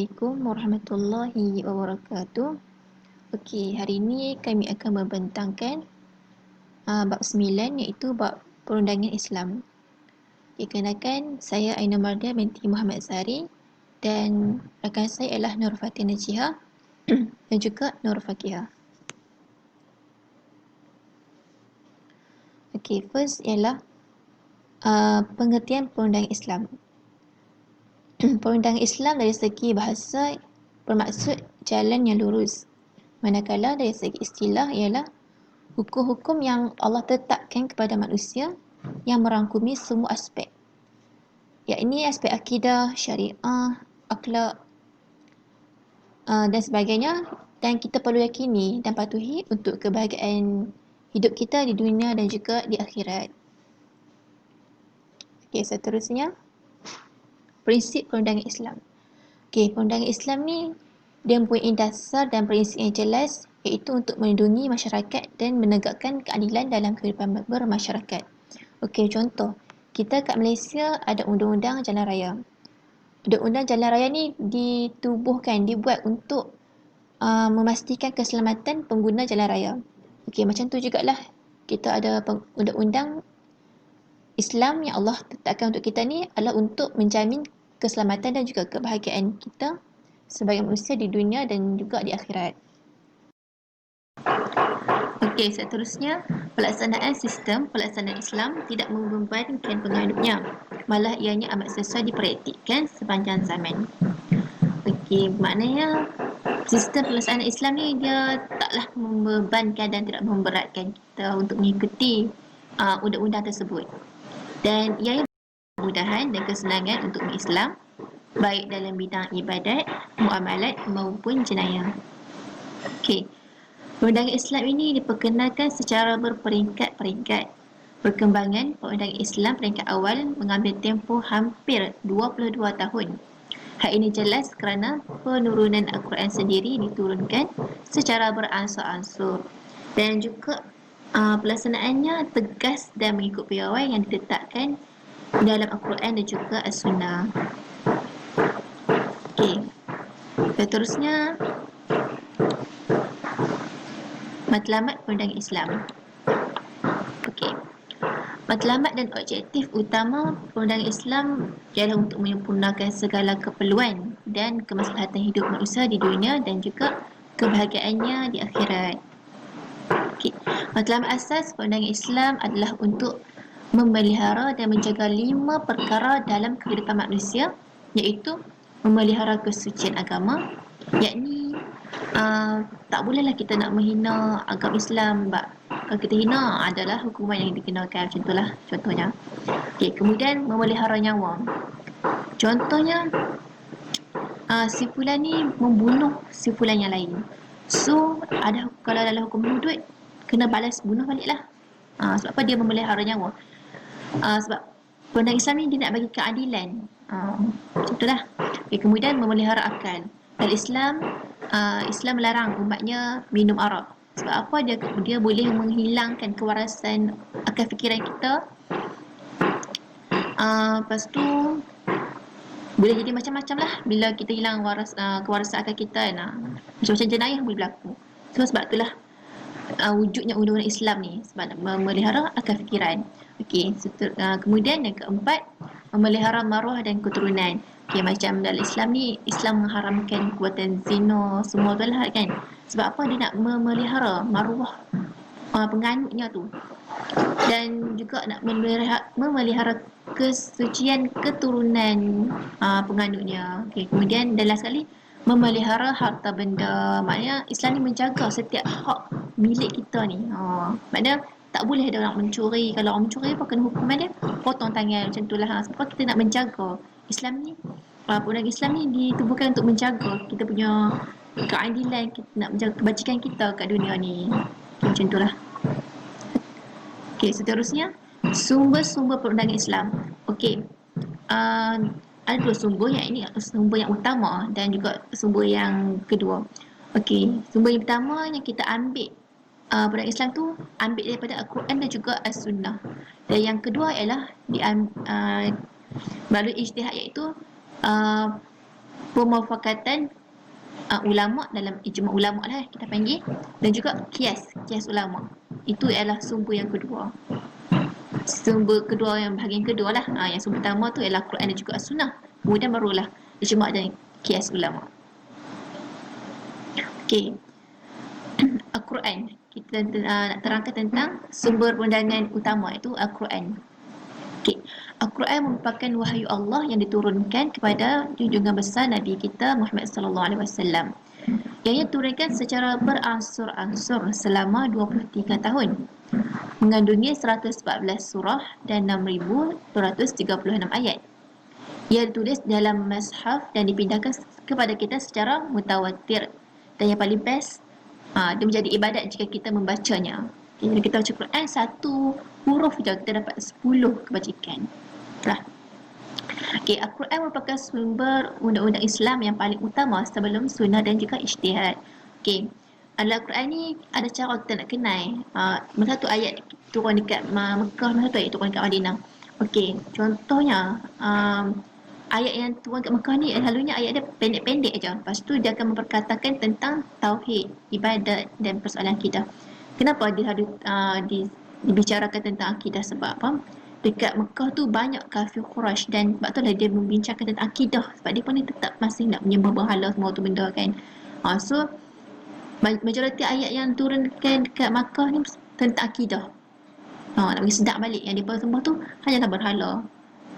Assalamualaikum warahmatullahi wabarakatuh. Okey, hari ini kami akan membentangkan bab 9 iaitu bab perundangan Islam. Kenalkan, saya Aina Mardia binti Muhammad Zahri dan rakan saya ialah Nur Fatin Najihah dan juga Nur Fakihah. Okey, first ialah pengertian perundangan Islam. Perundangan Islam dari segi bahasa bermaksud jalan yang lurus. Manakala dari segi istilah ialah hukum-hukum yang Allah tetapkan kepada manusia yang merangkumi semua aspek, yakni aspek akidah, syariah, akhlak dan sebagainya, dan kita perlu yakini dan patuhi untuk kebahagiaan hidup kita di dunia dan juga di akhirat. Okey, seterusnya prinsip perundangan Islam. Okey, perundangan Islam ni dia mempunyai dasar dan prinsip yang jelas, iaitu untuk melindungi masyarakat dan menegakkan keadilan dalam kehidupan bermasyarakat. Okey, contoh, kita kat Malaysia ada undang-undang jalan raya. Undang-undang jalan raya ni dibuat untuk memastikan keselamatan pengguna jalan raya. Okey, macam tu jugalah kita ada undang-undang Islam yang Allah tetapkan untuk kita ni adalah untuk menjamin keselamatan dan juga kebahagiaan kita sebagai manusia di dunia dan juga di akhirat. Okey, seterusnya pelaksanaan sistem pelaksanaan Islam tidak membebankan penganutnya, malah ianya amat sesuai dipraktikkan sepanjang zaman. Okey, maknanya sistem pelaksanaan Islam ni dia taklah membebankan dan tidak memberatkan kita untuk mengikuti undang-undang tersebut. Dan ianya kemudahan dan kesenangan untuk Islam, baik dalam bidang ibadat, muamalat maupun jenayah. Okey, perundangan Islam ini diperkenalkan secara berperingkat-peringkat. Perkembangan perundangan Islam peringkat awal mengambil tempoh hampir 22 tahun. Hal ini jelas kerana penurunan Al-Quran sendiri diturunkan secara beransur-ansur dan juga pelaksanaannya tegas dan mengikut piawai yang diletakkan dalam Al-Quran dan juga As-Sunnah. Okey, seterusnya matlamat perundangan Islam. Okey, matlamat dan objektif utama perundangan Islam ialah untuk menyempurnakan segala keperluan dan kemaslahatan hidup manusia di dunia dan juga kebahagiaannya di akhirat. Okey, matlamat asas perundangan Islam adalah untuk memelihara dan menjaga 5 perkara dalam kehidupan manusia, iaitu memelihara kesucian agama, yakni tak bolehlah kita nak menghina agama Islam. Kalau kita hina adalah hukuman yang dikenakan, macam itulah contohnya. Okey, kemudian memelihara nyawa. Contohnya si fulan ni membunuh si fulan yang lain. So kalau dalam hukum hudud kena balas bunuh baliklah. Sebab apa? Dia memelihara nyawa. Sebab perundangan Islam ni dia nak bagi keadilan. Macam itulah. Okay, kemudian memelihara akal. Dalam Islam, Islam melarang umatnya minum arak. Sebab apa? Dia boleh menghilangkan kewarasan akal fikiran kita. Lepas tu boleh jadi macam-macam lah bila kita hilang kewarasan akal kita. Macam-macam jenayah boleh berlaku. Sebab itulah wujudnya undang-undang Islam ni, sebab memelihara akal fikiran. Okey, kemudian yang keempat, memelihara maruah dan keturunan. Okey, macam dalam Islam ni, Islam mengharamkan perbuatan zina, semua tu lah kan. Sebab apa? Dia nak memelihara maruah penganutnya tu. Dan juga nak memelihara kesucian keturunan penganutnya. Okey, kemudian dan last sekali, memelihara harta benda. Maknanya Islam ni menjaga setiap hak milik kita ni. Maknanya tak boleh ada orang mencuri. Kalau orang mencuri apa kena hukuman dia? Potong tangan, macam itulah. Sebab kita nak menjaga Islam ni, perundangan Islam ni ditubuhkan untuk menjaga kita punya keadilan, kita nak menjaga kebajikan kita kat dunia ni. Macam itulah. Okey, seterusnya sumber-sumber perundangan Islam. Okey, ada 2 sumber, yang ini sumber yang utama dan juga sumber yang kedua. Okey, sumber yang pertama yang kita ambil perundangan Islam tu ambil daripada Al-Quran dan juga As-Sunnah. Dan yang kedua ialah melalui ijtihad, iaitu pemufakatan ulama dalam ijma' ulama lah kita panggil, dan juga kias ulama. Itu ialah sumber yang kedua. Sumber kedua, yang bahagian kedua lah, yang sumber pertama tu ialah Quran dan juga Sunnah, kemudian barulah ijma' dan kias ulama. Okey, Al-Quran, kita nak terangkan tentang sumber pandangan utama, iaitu Al-Quran. Okay. Al-Quran merupakan wahyu Allah yang diturunkan kepada junjungan besar Nabi kita Muhammad sallallahu alaihi wasallam. Yang diturunkan secara beransur-ansur selama 23 tahun. Mengandungi 114 surah dan 6,236 ayat. Ia ditulis dalam mushaf dan dipindahkan kepada kita secara mutawatir. Dan yang paling best, dia menjadi ibadat jika kita membacanya. Jika kita baca Quran, satu huruf je kita dapat 10 kebajikan. Lah. Okay, Al-Quran merupakan sumber undang-undang Islam yang paling utama sebelum sunnah dan juga ijtihad. Okay, Al-Quran ni ada cara kita nak kenal. Masa satu ayat turun dekat Mekah, masa satu ayat turun dekat Madinah. Okay, contohnya ayat yang turun dekat Mekah ni selalunya ayat dia pendek-pendek aja. Lepas tu dia akan memperkatakan tentang tauhid, ibadat dan persoalan akidah. Kenapa dia harus dibicarakan tentang akidah? Sebab apa? Dekat Mekah tu banyak kafir Quraisy, dan sebab tu lah dia membincangkan tentang akidah, sebab dia pun ni tetap masih nak menyembah berhala semua tu benda kan. So majoriti ayat yang turun dekat Mekah ni tentang akidah. Nak bagi sedap balik yang dia sembah tu hanyalah berhala.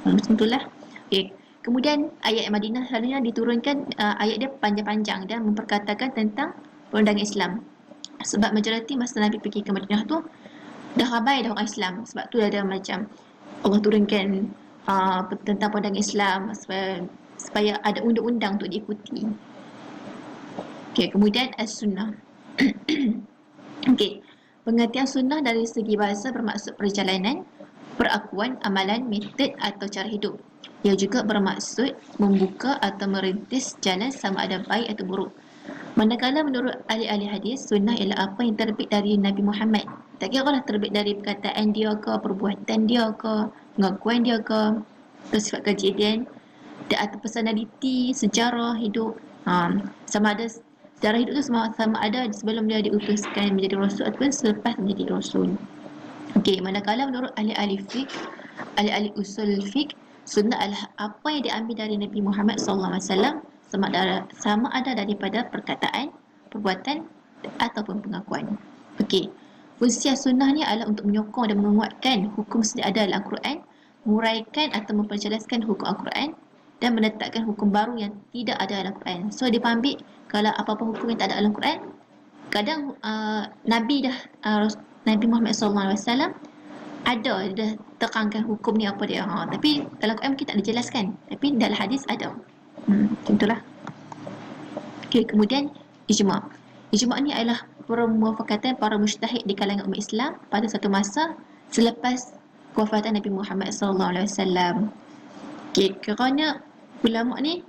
Macam tu lah. Okay. Kemudian ayat Madinah selalunya diturunkan, ayat dia panjang-panjang dan memperkatakan tentang pandangan Islam. Sebab majoriti masa Nabi pergi ke Madinah tu dah ramai dah orang Islam. Sebab tu ada macam Allah turunkan tentang pandangan Islam supaya ada undang-undang untuk diikuti. Okay, kemudian As-Sunnah. Okay, pengertian sunnah dari segi bahasa bermaksud perjalanan, perakuan, amalan, metod atau cara hidup. Ia juga bermaksud membuka atau merintis jalan sama ada baik atau buruk. Manakala menurut ahli-ahli hadis, sunnah ialah apa yang terbit dari Nabi Muhammad. Tak kira lah terbit dari perkataan dia ke, perbuatan dia ke, pengakuan dia ke, atau sifat kejadian, atau personaliti, sejarah hidup. Sama ada sejarah hidup tu sama ada sebelum dia diutuskan menjadi rasul ataupun selepas menjadi rasul. Okey, manakala menurut ahli-ahli fiqh, ahli-ahli usul fiqh, sunnah adalah apa yang diambil dari Nabi Muhammad SAW, sama ada daripada perkataan, perbuatan ataupun pengakuan. Okey, fungsi sunnah ni adalah untuk menyokong dan menguatkan hukum sedia ada dalam Al-Quran, menguraikan atau memperjelaskan hukum Al-Quran dan menetapkan hukum baru yang tidak ada dalam Al-Quran. So dia ambil kalau apa-apa hukum yang tak ada dalam Al-Quran, kadang Nabi Nabi Muhammad SAW ada dah tekankan hukum ni apa dia. Tapi dalam Quran mungkin tak dijelaskan, tapi dalam hadis ada. Macam itulah. Okay, kemudian ijma'. Ijma' ni adalah permufakatan para mujtahid di kalangan umat Islam pada satu masa selepas kewafatan Nabi Muhammad SAW. Okay, kerana ulama ni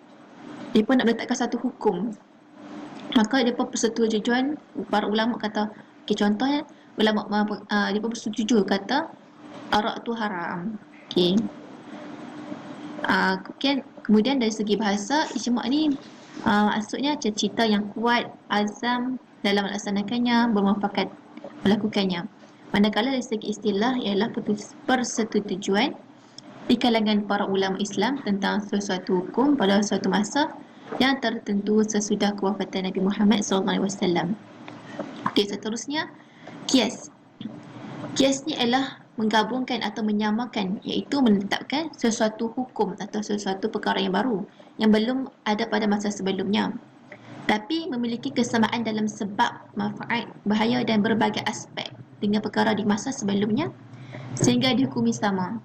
dia pun nak meletakkan satu hukum, maka dia pun persetujuan para ulama kata, okay, contohnya ulama dia pun bersetuju kata arak tu haram. Okay. Kemudian dari segi bahasa, ijma' ni maksudnya cita yang kuat, azam dalam melaksanakannya, bermufakat melakukannya. Manakala dari segi istilah ialah persetujuan di kalangan para ulama Islam tentang sesuatu hukum pada suatu masa yang tertentu sesudah kewafatan Nabi Muhammad SAW. Okey, seterusnya kias. Kias ni adalah menggabungkan atau menyamakan, iaitu menetapkan sesuatu hukum atau sesuatu perkara yang baru yang belum ada pada masa sebelumnya, tapi memiliki kesamaan dalam sebab, manfaat, bahaya dan berbagai aspek dengan perkara di masa sebelumnya sehingga dihukumi sama.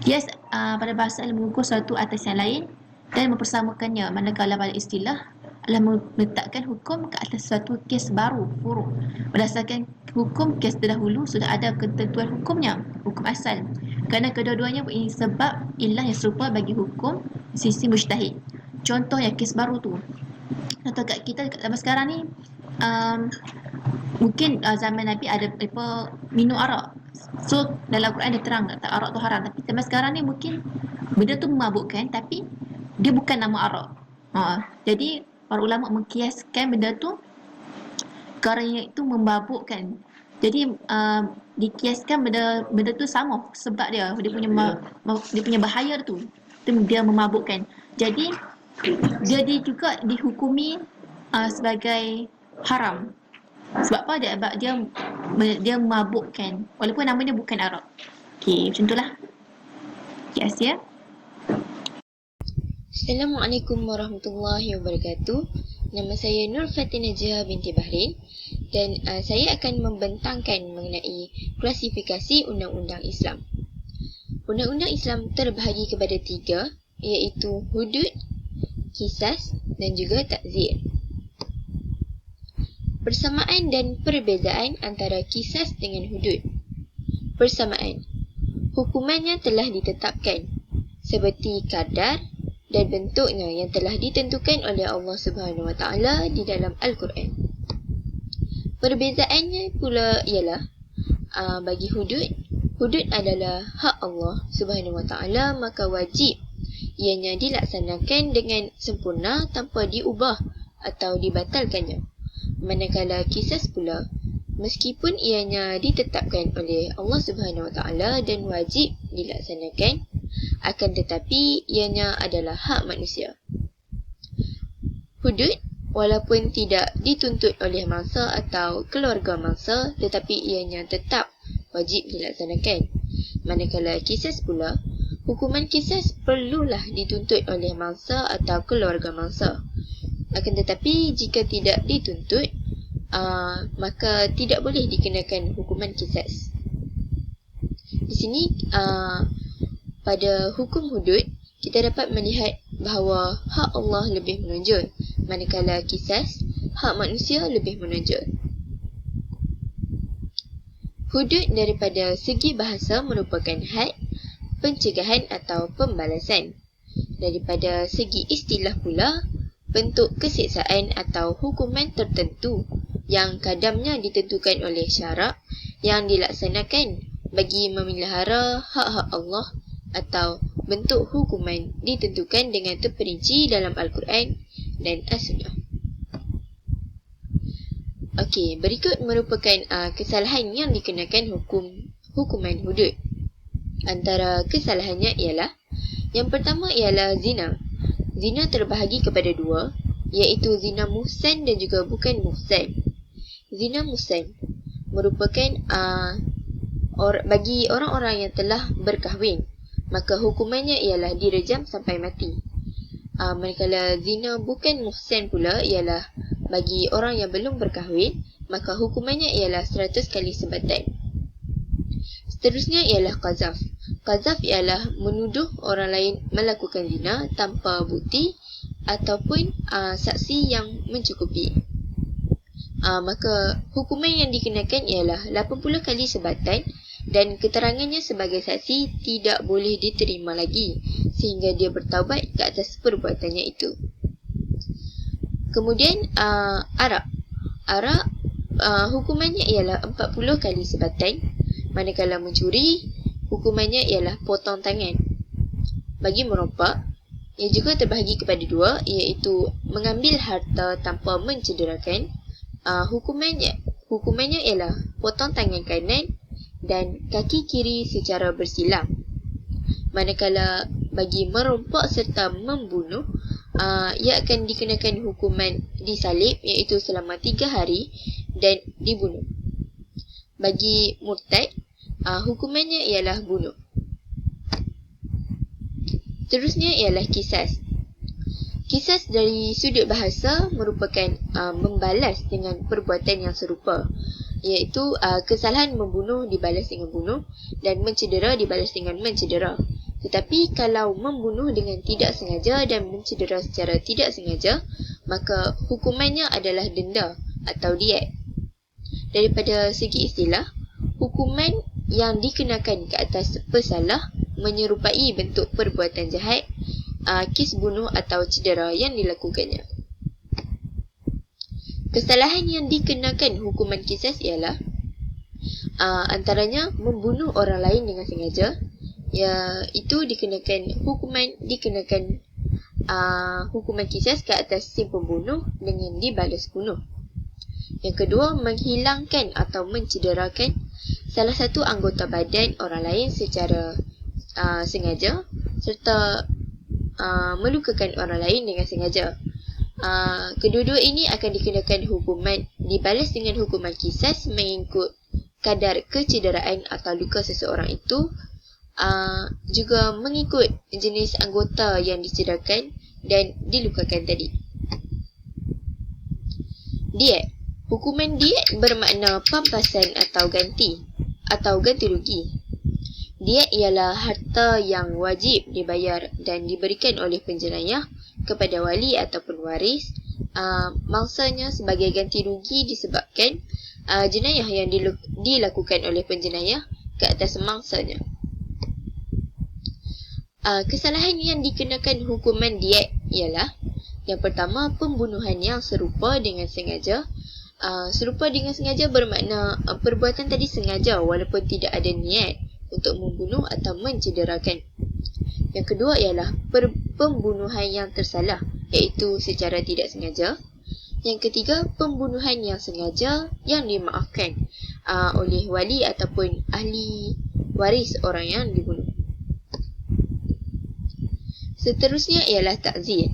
Kias pada bahasa adalah mengukur satu atas yang lain dan mempersamakannya, manakala pada istilah adalah meletakkan hukum ke atas suatu kes baru, furuk. Berdasarkan hukum kes terdahulu sudah ada ketentuan hukumnya, hukum asal. Kerana kedua-duanya mempunyai sebab ilah yang serupa bagi hukum sisi mujtahid. Contoh yang kes baru tu, contoh kat kita dekat zaman sekarang ni, mungkin zaman Nabi ada minum arak. So dalam Quran dia terang kata arak tu haram, tapi zaman sekarang ni mungkin benda tu memabukkan tapi dia bukan nama arak. Jadi para ulama mengkiaskan benda tu kerana itu membabukkan. Jadi dikiaskan benda benda tu sama sebab dia punya bahaya tu. Dia memabukkan. Jadi dia juga dihukumi sebagai haram. Sebab apa? Dia memabukkan walaupun namanya bukan arak. Okey, macam itulah. Kias ya. Assalamualaikum warahmatullahi wabarakatuh. Nama saya Nur Fatina Jiha binti Bahrin dan saya akan membentangkan mengenai klasifikasi undang-undang Islam. Undang-undang Islam terbahagi kepada 3, iaitu hudud, qisas dan juga takzir. Persamaan dan perbezaan antara qisas dengan hudud. Persamaan. Hukumannya telah ditetapkan seperti kadar dan bentuknya yang telah ditentukan oleh Allah Subhanahu Wa Taala di dalam Al-Quran. Perbezaannya pula ialah bagi hudud adalah hak Allah Subhanahu Wa Taala, maka wajib ianya dilaksanakan dengan sempurna tanpa diubah atau dibatalkannya. Manakala qisas pula, meskipun ianya ditetapkan oleh Allah Subhanahu Wa Taala dan wajib dilaksanakan, akan tetapi ianya adalah hak manusia. Hudud walaupun tidak dituntut oleh mangsa atau keluarga mangsa, tetapi ianya tetap wajib dilaksanakan. Manakala qisas pula, hukuman qisas perlulah dituntut oleh mangsa atau keluarga mangsa. Akan tetapi jika tidak dituntut, maka tidak boleh dikenakan hukuman qisas. Di sini pada hukum hudud, kita dapat melihat bahawa hak Allah lebih menonjol, manakala qisas, hak manusia lebih menonjol. Hudud daripada segi bahasa merupakan had, pencegahan atau pembalasan. Daripada segi istilah pula, bentuk kesiksaan atau hukuman tertentu yang kadamnya ditentukan oleh syarak yang dilaksanakan bagi memelihara hak-hak Allah, atau bentuk hukuman ditentukan dengan terperinci dalam Al-Quran dan As-Sunnah. Okey, berikut merupakan kesalahan yang dikenakan hukuman hudud. Antara kesalahannya ialah, yang pertama ialah zina. Zina terbahagi kepada 2, iaitu zina muhsan dan juga bukan muhsan. Zina muhsan merupakan bagi orang-orang yang telah berkahwin, maka hukumannya ialah direjam sampai mati. Manakala zina bukan muhsan pula ialah bagi orang yang belum berkahwin, maka hukumannya ialah 100 kali sebatan. Seterusnya ialah qazaf. Qazaf ialah menuduh orang lain melakukan zina tanpa bukti ataupun saksi yang mencukupi. Maka hukuman yang dikenakan ialah 80 kali sebatan dan keterangannya sebagai saksi tidak boleh diterima lagi sehingga dia bertaubat ke atas perbuatannya itu. Kemudian arak. Arak hukumannya ialah 40 kali sebatan, manakala mencuri hukumannya ialah potong tangan. Bagi merompak, ia juga terbahagi kepada 2, iaitu mengambil harta tanpa mencederakan. Hukumannya ialah potong tangan kanan dan kaki kiri secara bersilang. Manakala bagi merompak serta membunuh, ia akan dikenakan hukuman disalib, iaitu selama 3 hari dan dibunuh. Bagi murtad, hukumannya ialah bunuh. Seterusnya ialah qisas. Qisas dari sudut bahasa merupakan membalas dengan perbuatan yang serupa, iaitu kesalahan membunuh dibalas dengan bunuh dan mencedera dibalas dengan mencedera. Tetapi kalau membunuh dengan tidak sengaja dan mencedera secara tidak sengaja, maka hukumannya adalah denda atau diat. Daripada segi istilah, hukuman yang dikenakan ke atas pesalah menyerupai bentuk perbuatan jahat, kes bunuh atau cedera yang dilakukannya. Kesalahan yang dikenakan hukuman qisas ialah antaranya membunuh orang lain dengan sengaja, iaitu dikenakan hukuman kisas ke atas si pembunuh dengan dibalas bunuh. Yang kedua, menghilangkan atau mencederakan salah satu anggota badan orang lain secara sengaja serta melukakan orang lain dengan sengaja. Kedua-dua ini akan dikenakan hukuman dibalas dengan hukuman kisas mengikut kadar kecederaan atau luka seseorang itu, juga mengikut jenis anggota yang dicederakan dan dilukakan tadi. Diet. Hukuman diet bermakna pampasan atau ganti rugi. Diet ialah harta yang wajib dibayar dan diberikan oleh penjenayah kepada wali ataupun waris, maksanya sebagai ganti rugi disebabkan jenayah yang dilakukan oleh penjenayah ke atas mangsanya. Kesalahan yang dikenakan hukuman diet ialah yang pertama, pembunuhan yang serupa dengan sengaja. Serupa dengan sengaja bermakna perbuatan tadi sengaja walaupun tidak ada niat untuk membunuh atau mencederakan. Yang kedua ialah pembunuhan yang tersalah, iaitu secara tidak sengaja. Yang ketiga, pembunuhan yang sengaja yang dimaafkan oleh wali ataupun ahli waris orang yang dibunuh. Seterusnya ialah takzir.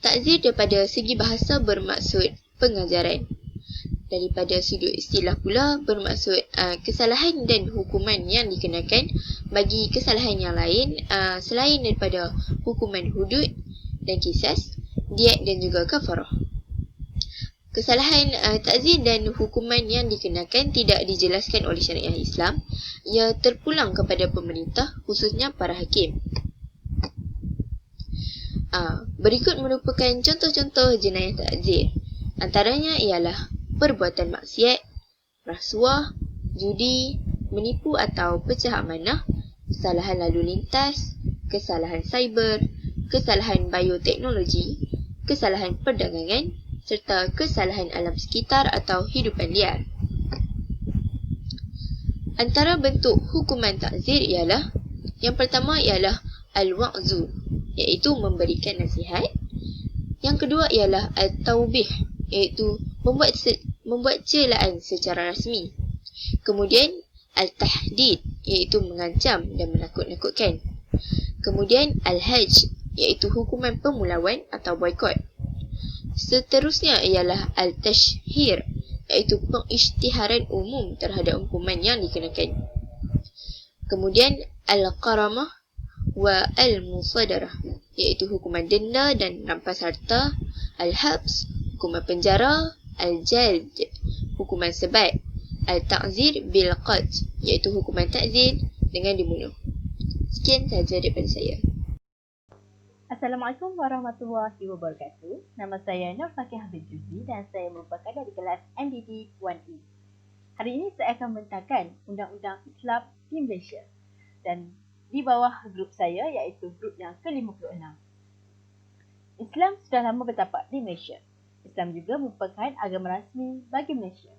Takzir daripada segi bahasa bermaksud pengajaran. Daripada sudut istilah pula bermaksud kesalahan dan hukuman yang dikenakan bagi kesalahan yang lain selain daripada hukuman hudud dan kisas, diat dan juga kafarah. Kesalahan takzir dan hukuman yang dikenakan tidak dijelaskan oleh syariah Islam. Ia terpulang kepada pemerintah, khususnya para hakim. Berikut merupakan contoh-contoh jenayah takzir. Antaranya ialah perbuatan maksiat, rasuah, judi, menipu atau pecah amanah, kesalahan lalu lintas, kesalahan cyber, kesalahan bioteknologi, kesalahan perdagangan, serta kesalahan alam sekitar atau hidupan liar. Antara bentuk hukuman takzir ialah, yang pertama ialah al-wa'zu, iaitu memberikan nasihat. Yang kedua ialah al-taubih, iaitu membuat celaan secara rasmi. Kemudian al-tahdid, iaitu mengancam dan menakut-nakutkan. Kemudian al-hajj, iaitu hukuman pemulawan atau boikot. Seterusnya ialah al-tashhir, iaitu pengisytiharan umum terhadap hukuman yang dikenakan. Kemudian al-qaramah wa al-musadarah, iaitu hukuman denda dan rampas harta. Al-habs, hukuman penjara. Al-jald, hukuman sebat. Al-ta'zir bil-qad, iaitu hukuman takzir dengan dibunuh. Sekian sahaja daripada saya. Assalamualaikum warahmatullahi wabarakatuh. Nama saya Nur Fakih Habib Juzi dan saya merupakan dari kelas MDD 1E. Hari ini saya akan membentangkan Undang-Undang Islam di Malaysia dan di bawah grup saya iaitu grup yang ke-56. Islam sudah lama bertapak di Malaysia. Islam juga merupakan agama rasmi bagi Malaysia.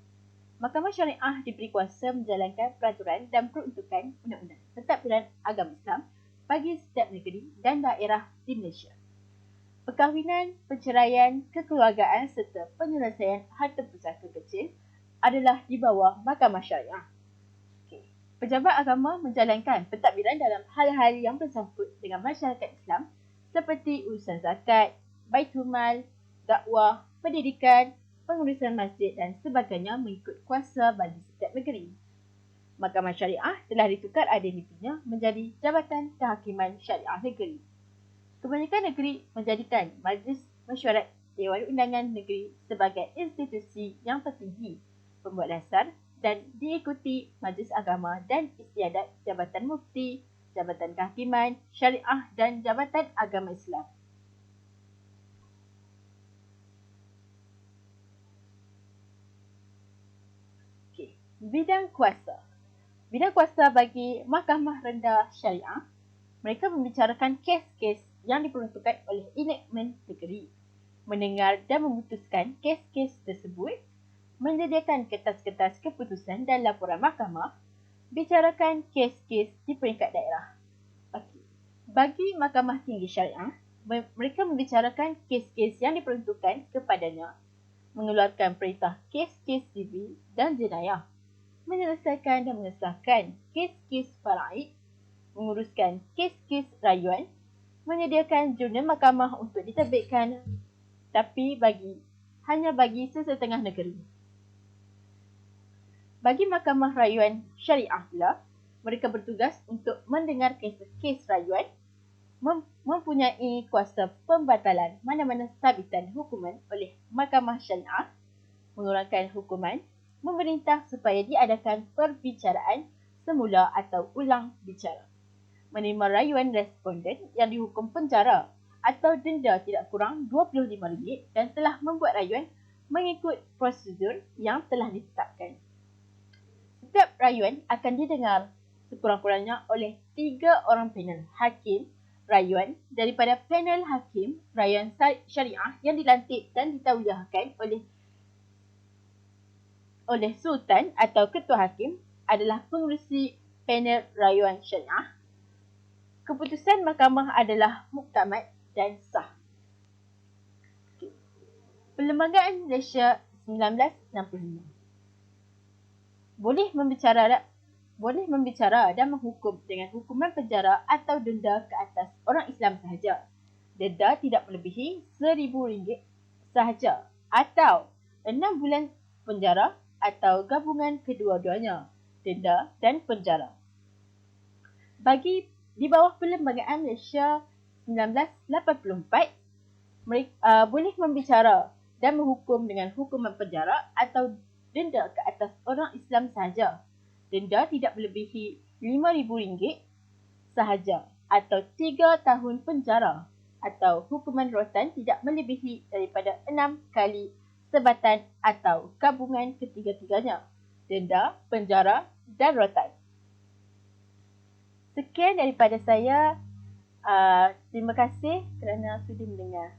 Mahkamah Syariah diberi kuasa menjalankan peraturan dan peruntukan undang-undang pentadbiran agama Islam bagi setiap negeri dan daerah di Malaysia. Perkahwinan, perceraian, kekeluargaan serta penyelesaian harta pusaka kecil adalah di bawah Mahkamah Syariah. Pejabat agama menjalankan pentadbiran dalam hal-hal yang bersangkut dengan masyarakat Islam seperti urusan zakat, baitul mal, dakwah, pendidikan, pengurusan masjid dan sebagainya mengikut kuasa bagi setiap negeri. Mahkamah Syariah telah ditukar identitinya menjadi Jabatan Kehakiman Syariah Negeri. Kebanyakan negeri menjadikan Majlis Mesyuarat Dewan Undangan Negeri sebagai institusi yang tertinggi pembuat dasar dan diikuti Majlis Agama dan Istiadat Jabatan Mufti, Jabatan Kehakiman Syariah dan Jabatan Agama Islam. Bidang kuasa. Bidang kuasa bagi Mahkamah Rendah Syariah, mereka membicarakan kes-kes yang diperuntukkan oleh enactment negeri, mendengar dan memutuskan kes-kes tersebut, menyediakan kertas-kertas keputusan dan laporan mahkamah, bicarakan kes-kes di peringkat daerah. Bagi Mahkamah Tinggi Syariah, Mereka membicarakan kes-kes yang diperuntukkan kepadanya, mengeluarkan perintah kes-kes sivil dan jenayah, menyelesaikan dan mengesahkan kes-kes faraid, menguruskan kes-kes rayuan, menyediakan jurnal mahkamah untuk diterbitkan tapi hanya bagi sesetengah negeri. Bagi mahkamah rayuan syariah pula, mereka bertugas untuk mendengar kes-kes rayuan, mempunyai kuasa pembatalan mana-mana sabitan hukuman oleh mahkamah syariah, mengurangkan hukuman, memerintah supaya diadakan perbicaraan semula atau ulang bicara, menerima rayuan responden yang dihukum penjara atau denda tidak kurang RM25 dan telah membuat rayuan mengikut prosedur yang telah ditetapkan. Setiap rayuan akan didengar sekurang-kurangnya oleh 3 orang panel hakim rayuan daripada panel hakim rayuan syariah yang dilantik dan ditauliahkan oleh sultan atau ketua hakim adalah pengerusi panel rayuan syariah. Keputusan mahkamah adalah muktamad dan sah. Perlembagaan Malaysia 1965 boleh membicara dan menghukum dengan hukuman penjara atau denda ke atas orang Islam sahaja. Denda tidak melebihi RM1,000 sahaja atau 6 bulan penjara atau gabungan kedua-duanya, denda dan penjara. Di bawah Perlembagaan Malaysia 1984, mereka boleh membicara dan menghukum dengan hukuman penjara atau denda ke atas orang Islam sahaja. Denda tidak melebihi RM5,000 sahaja atau 3 tahun penjara atau hukuman rotan tidak melebihi daripada 6 kali sebatan atau gabungan ketiga-tiganya, denda, penjara dan rotan. Sekian daripada saya. Terima kasih kerana sudi mendengar.